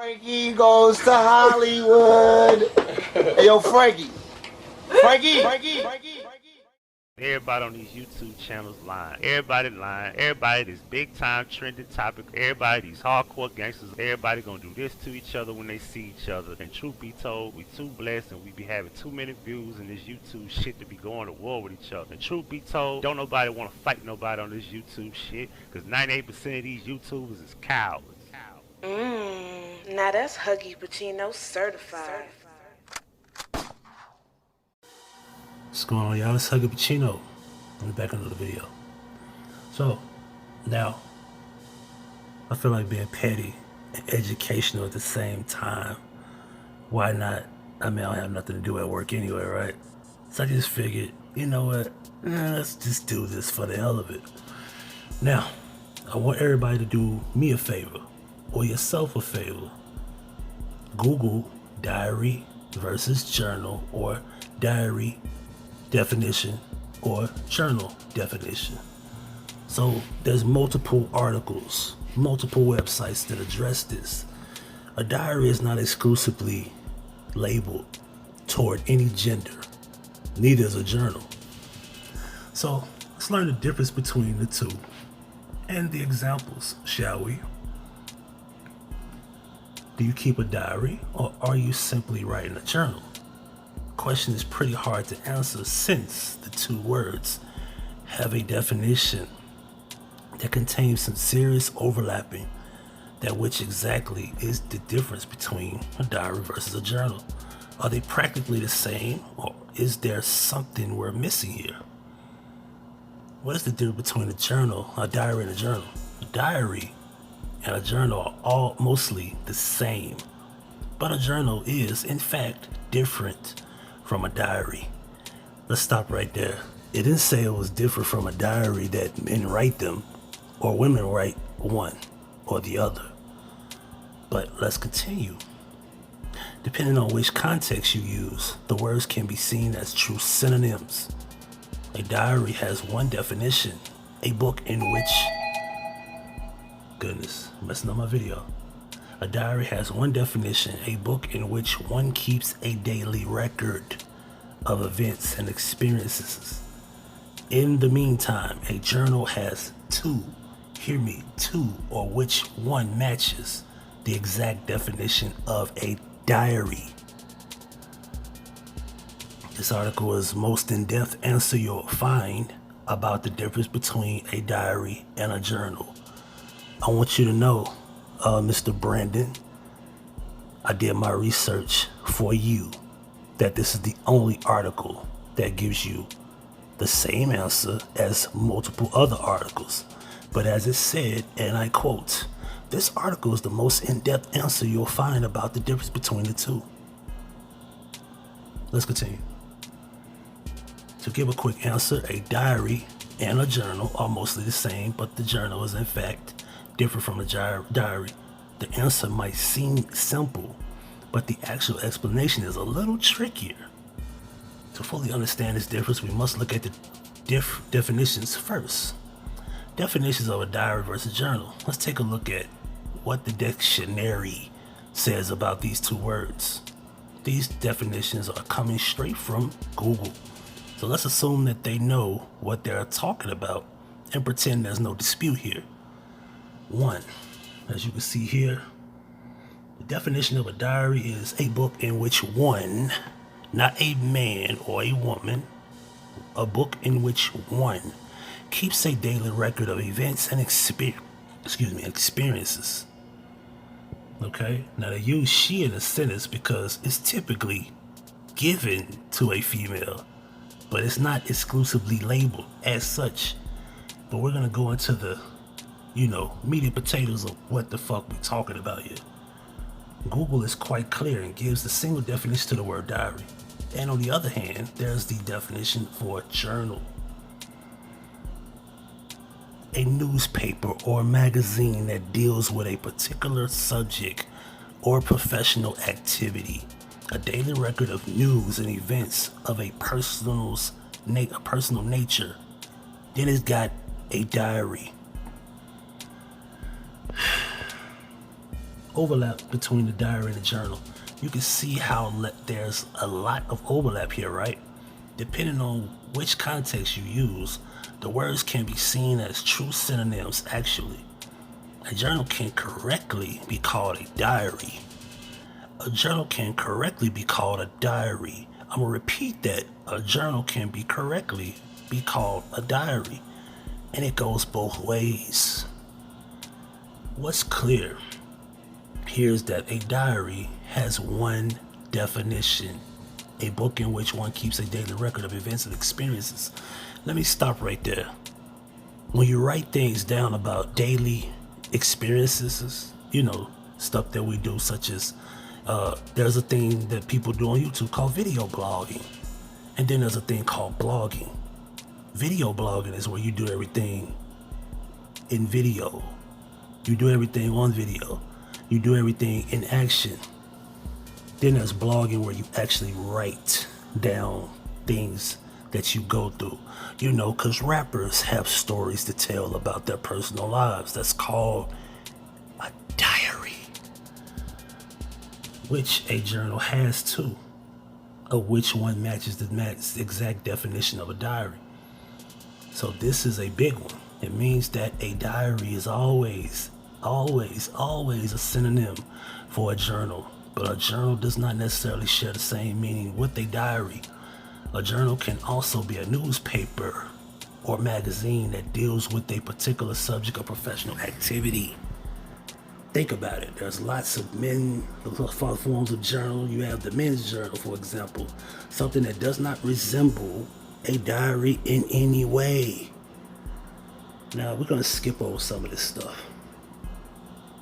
Frankie goes to Hollywood. Hey, yo, Frankie. Everybody on these YouTube channels lying. Everybody lying. Everybody this big time trending topic. Everybody these hardcore gangsters. Everybody gonna do this to each other when they see each other. And truth be told, we too blessed and we be having too many views in this YouTube shit to be going to war with each other. And truth be told, don't nobody want to fight nobody on this YouTube shit, because 98% of these YouTubers is cowards. Now that's Huggie Pacino certified. What's going on, y'all? It's Huggie Pacino. I'm back into the video. So, now, I feel like being petty and educational at the same time. Why not? I mean, I don't have nothing to do at work anyway, right? So I just figured, you know what? Let's just do this for the hell of it. Now, I want everybody to do me a favor, or yourself a favor. Google diary versus journal, or diary definition or journal definition. So there's multiple articles, multiple websites that address this. A diary is not exclusively labeled toward any gender, neither is a journal. So let's learn the difference between the two and the examples, shall we? Do you keep a diary, or are you simply writing a journal? Question is pretty hard to answer since the two words have a definition that contains some serious overlapping. That which exactly is the difference between a diary versus a journal? Are they practically the same, or is there something we're missing here? What is the difference between a journal, a diary, and a journal? A diary and a journal are all mostly the same, but a journal is in fact different from a diary. Let's stop right there. It didn't say it was different from a diary that men write them or women write one or the other. But let's continue. Depending on which context you use, the words can be seen as true synonyms. A diary has one definition, a book in which... Goodness, messing up my video. A diary has one definition, a book in which one keeps a daily record of events and experiences. In the meantime, a journal has two, hear me, two, or which one matches the exact definition of a diary. This article is most in-depth answer you'll find about the difference between a diary and a journal. I want you to know, Mr. Brandon, I did my research for you, that this is the only article that gives you the same answer as multiple other articles. But as it said, and I quote, this article is the most in-depth answer you'll find about the difference between the two. Let's continue. To give a quick answer, a diary and a journal are mostly the same, but the journal is in fact different from a diary. The answer might seem simple, but the actual explanation is a little trickier. To fully understand this difference, we must look at the definitions first. Definitions of a diary versus journal. Let's take a look at what the dictionary says about these two words. These definitions are coming straight from Google. So let's assume that they know what they're talking about and pretend there's no dispute here. One, as you can see here, the definition of a diary is a book in which one, not a man or a woman, a book in which one keeps a daily record of events and experiences. Okay, now they use she in a sentence because it's typically given to a female, but it's not exclusively labeled as such. But we're gonna go into the, meat and potatoes of what the fuck we're talking about here. Google is quite clear and gives the single definition to the word diary. And on the other hand, there's the definition for journal. A newspaper or magazine that deals with a particular subject or professional activity. A daily record of news and events of a personal nature. Then it's got a diary. overlap between the diary and the journal. You can see how there's a lot of overlap here, right? Depending on which context you use, the words can be seen as true synonyms actually. A journal can correctly be called a diary. A journal can correctly be called a diary. I'm gonna repeat that. A journal can be correctly be called a diary. And it goes both ways. What's clear here is that a diary has one definition: a book in which one keeps a daily record of events and experiences. Let me stop right there. When you write things down about daily experiences, you know, stuff that we do, such as there's a thing that people do on YouTube called video blogging, and then there's a thing called blogging. Video blogging is where you do everything in video. You do everything on video. You do everything in action. Then there's blogging, where you actually write down things that you go through. You know, because rappers have stories to tell about their personal lives. That's called a diary, which a journal has too, of which one matches the exact definition of a diary. So this is a big one. It means that a diary is always a synonym for a journal, but a journal does not necessarily share the same meaning with a diary. A journal can also be a newspaper or magazine that deals with a particular subject or professional activity. Think about it. There's lots of forms of journal. You have the men's journal, for example, something that does not resemble a diary in any way. Now we're gonna skip over some of this stuff.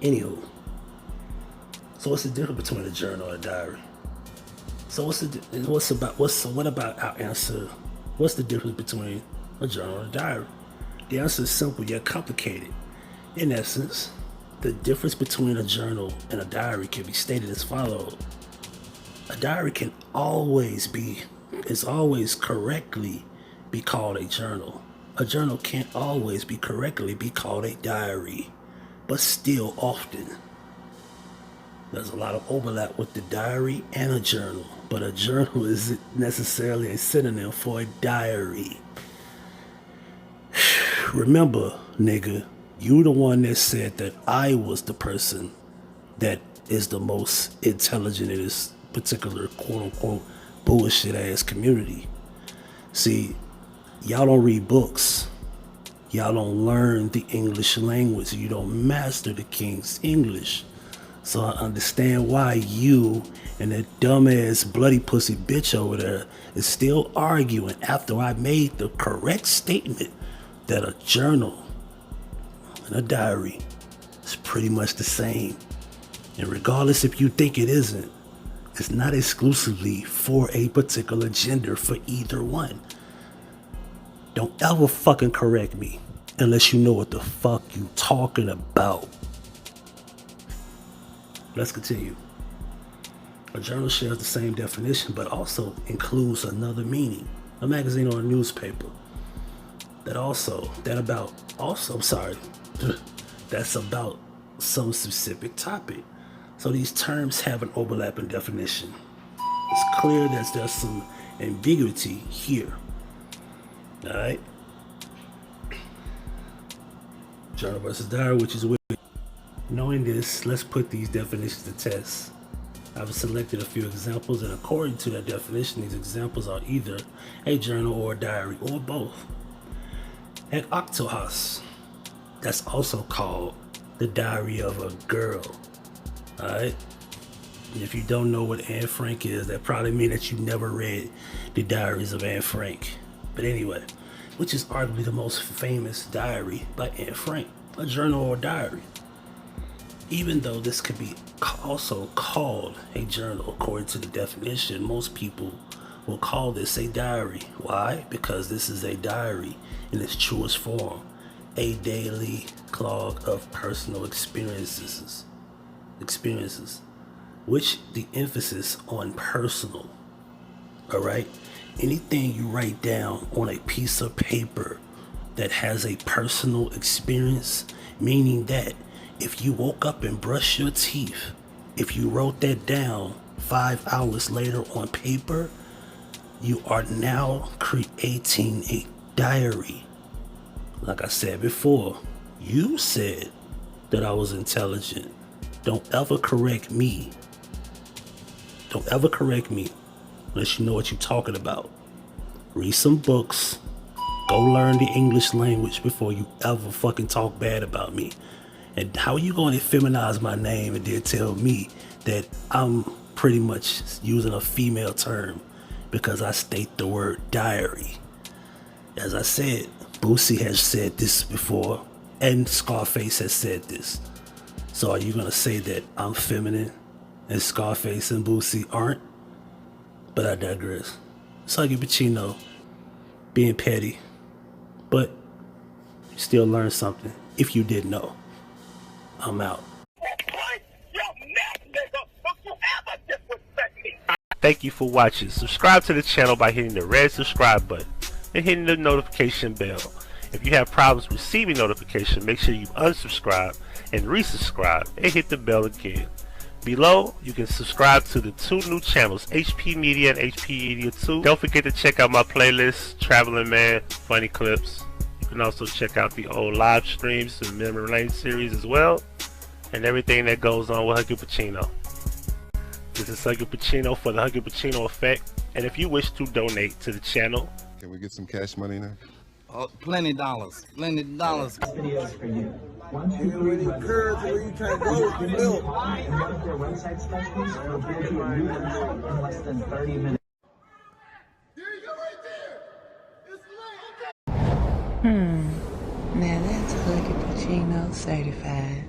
Anywho, so what's the difference between a journal and a diary? So what about our answer? What's the difference between a journal and a diary? The answer is simple yet complicated. In essence, the difference between a journal and a diary can be stated as follows. A diary can always correctly be called a journal. A journal can't always be correctly be called a diary, but still often. There's a lot of overlap with the diary and a journal, but a journal isn't necessarily a synonym for a diary. Remember, nigga, you the one that said that I was the person that is the most intelligent in this particular quote-unquote bullshit-ass community. See, y'all don't read books. Y'all don't learn the English language. You don't master the King's English. So I understand why you and that dumbass bloody pussy bitch over there is still arguing after I made the correct statement that a journal and a diary is pretty much the same. And regardless if you think it isn't, it's not exclusively for a particular gender for either one. Don't ever fucking correct me unless you know what the fuck you talking about. Let's continue. A journal shares the same definition, but also includes another meaning. A magazine or a newspaper. That's about some specific topic. So these terms have an overlapping definition. It's clear that there's some ambiguity here. Alright? Journal versus diary, which is weird. Knowing this, let's put these definitions to test. I've selected a few examples, and according to that definition, these examples are either a journal or a diary, or both. An octohas, that's also called the diary of a girl. Alright? And if you don't know what Anne Frank is, that probably means that you never read the diaries of Anne Frank. But anyway, which is arguably the most famous diary by Anne Frank, a journal or diary. Even though this could be also called a journal according to the definition, most people will call this a diary. Why? Because this is a diary in its truest form, a daily log of personal experiences, which the emphasis on personal. All right, anything you write down on a piece of paper that has a personal experience, meaning that If you woke up and brushed your teeth, if you wrote that down 5 hours later on paper, you are now creating a diary. Like I said before, you said that I was intelligent. Don't ever correct me. Don't ever correct me unless you know what you're talking about. Read some books. Go learn the English language before you ever fucking talk bad about me. And how are you going to feminize my name and then tell me that I'm pretty much using a female term because I state the word diary? As I said, Boosie has said this before, and Scarface has said this. So are you going to say that I'm feminine and Scarface and Boosie aren't? But I digress. It's Huggie Pacino being petty, but you still learn something if you didn't know. I'm out. Thank you for watching. Subscribe to the channel by hitting the red subscribe button and hitting the notification bell. If you have problems receiving notification, make sure you unsubscribe and resubscribe and hit the bell again. Below, you can subscribe to the 2 new channels, HP Media and HP Media 2. Don't forget to check out my playlist, Traveling Man, Funny Clips. You can also check out the old live streams and Memory Lane series as well, and everything that goes on with Huggie Pacino. This is Huggie Pacino for the Huggie Pacino Effect, and if you wish to donate to the channel, can we get some cash money now? Oh, plenty dollars. Plenty dollars. Videos for you. Where you curves, where you trying to go with the milk? And one of their website specialists will build you a new website in less than 30 minutes. Now that's Huggie Pacino certified.